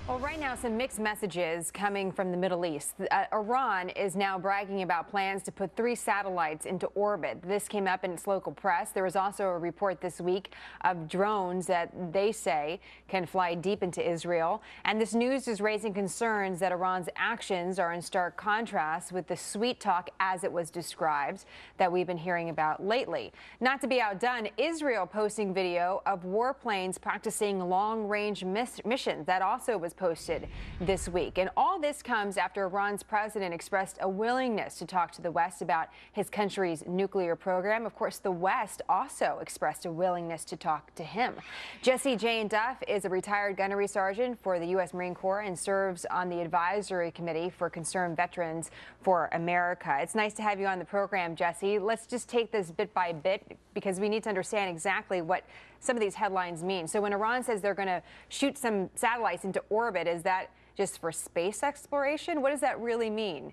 Well, right now, some mixed messages coming from the Middle East. Iran is now bragging about plans to put 3 satellites into orbit. This came up in its local press. There was also a report this week of drones that they say can fly deep into Israel. And this news is raising concerns that Iran's actions are in stark contrast with the sweet talk, as it was described, that we've been hearing about lately. Not to be outdone, Israel posting video of warplanes practicing long-range missions. That also was posted this week. And all this comes after Iran's president expressed a willingness to talk to the West about his country's nuclear program. Of course, the West also expressed a willingness to talk to him. Jessie Duff is a retired gunnery sergeant for the U.S. Marine Corps and serves on the advisory committee for Concerned Veterans for America. It's nice to have you on the program, Jessie. Let's just take this bit by bit because we need to understand exactly what some of these headlines mean. So when Iran says they're going to shoot some satellites into orbit, is that just for space exploration? What does that really mean?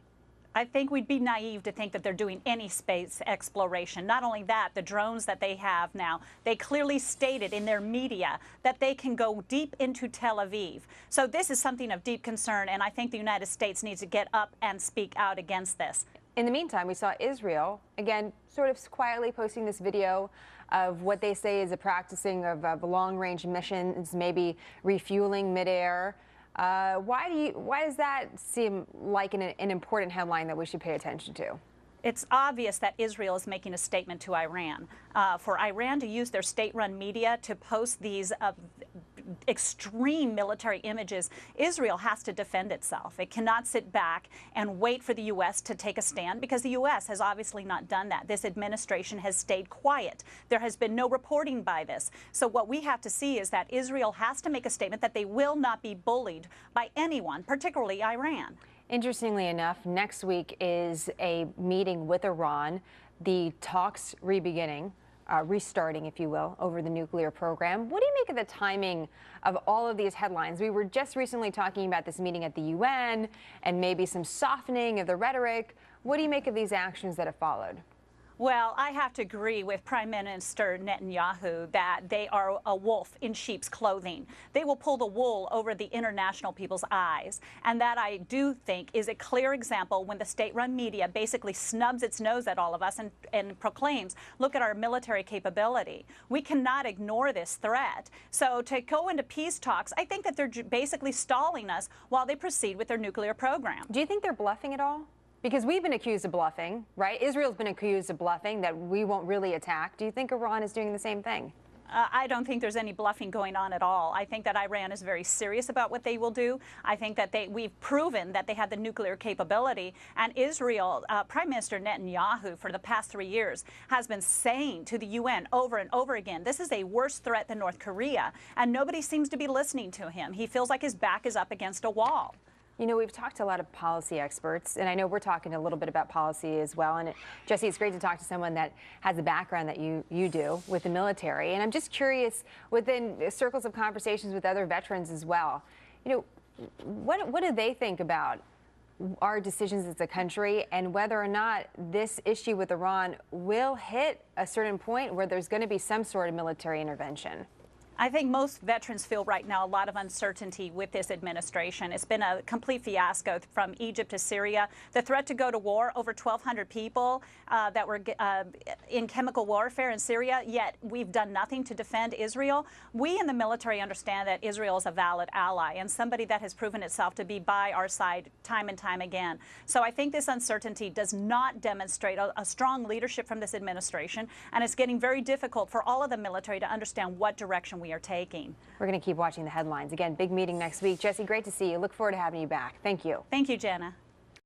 I think we'd be naive to think that they're doing any space exploration. Not only that, the drones that they have now, they clearly stated in their media that they can go deep into Tel Aviv. So this is something of deep concern, and I think the United States needs to get up and speak out against this. In the meantime, we saw Israel, again, sort of quietly posting this video of what they say is a practicing of long-range missions, maybe refueling midair. Why does that seem like an important headline that we should pay attention to? It's obvious that Israel is making a statement to Iran. For Iran to use their state-run media to post these extreme military images, Israel has to defend itself. It cannot sit back and wait for the U.S. to take a stand, because the U.S. has obviously not done that. This administration has stayed quiet. There has been no reporting by this. So what we have to see is that Israel has to make a statement that they will not be bullied by anyone, particularly Iran. Interestingly enough, next week is a meeting with Iran, the talks restarting, if you will, over the nuclear program. What do you make of the timing of all of these headlines? We were just recently talking about this meeting at the UN and maybe some softening of the rhetoric. What do you make of these actions that have followed? Well, I have to agree with Prime Minister Netanyahu that they are a wolf in sheep's clothing. They will pull the wool over the international people's eyes. And that, I do think, is a clear example when the state-run media basically snubs its nose at all of us and proclaims, look at our military capability. We cannot ignore this threat. So to go into peace talks, I think that they're basically stalling us while they proceed with their nuclear program. Do you think they're bluffing at all? Because we've been accused of bluffing, right? Israel's been accused of bluffing, that we won't really attack. Do you think Iran is doing the same thing? I don't think there's any bluffing going on at all. I think that Iran is very serious about what they will do. I think that we've proven that they have the nuclear capability. And Israel, Prime Minister Netanyahu, for the past 3 years, has been saying to the UN over and over again, this is a worse threat than North Korea. And nobody seems to be listening to him. He feels like his back is up against a wall. You know, we've talked to a lot of policy experts, and I know we're talking a little bit about policy as well. And Jessie, it's great to talk to someone that has a background that you do with the military. And I'm just curious, within circles of conversations with other veterans as well, you know, what do they think about our decisions as a country and whether or not this issue with Iran will hit a certain point where there's going to be some sort of military intervention? I think most veterans feel right now a lot of uncertainty with this administration. It's been a complete fiasco from Egypt to Syria. The threat to go to war, over 1,200 people that were in chemical warfare in Syria, yet we've done nothing to defend Israel. We in the military understand that Israel is a valid ally and somebody that has proven itself to be by our side time and time again. So I think this uncertainty does not demonstrate a strong leadership from this administration, and it's getting very difficult for all of the military to understand what direction we are taking. We're going to keep watching the headlines. Again, big meeting next week. Jessie, great to see you. Look forward to having you back. Thank you. Thank you, Jenna.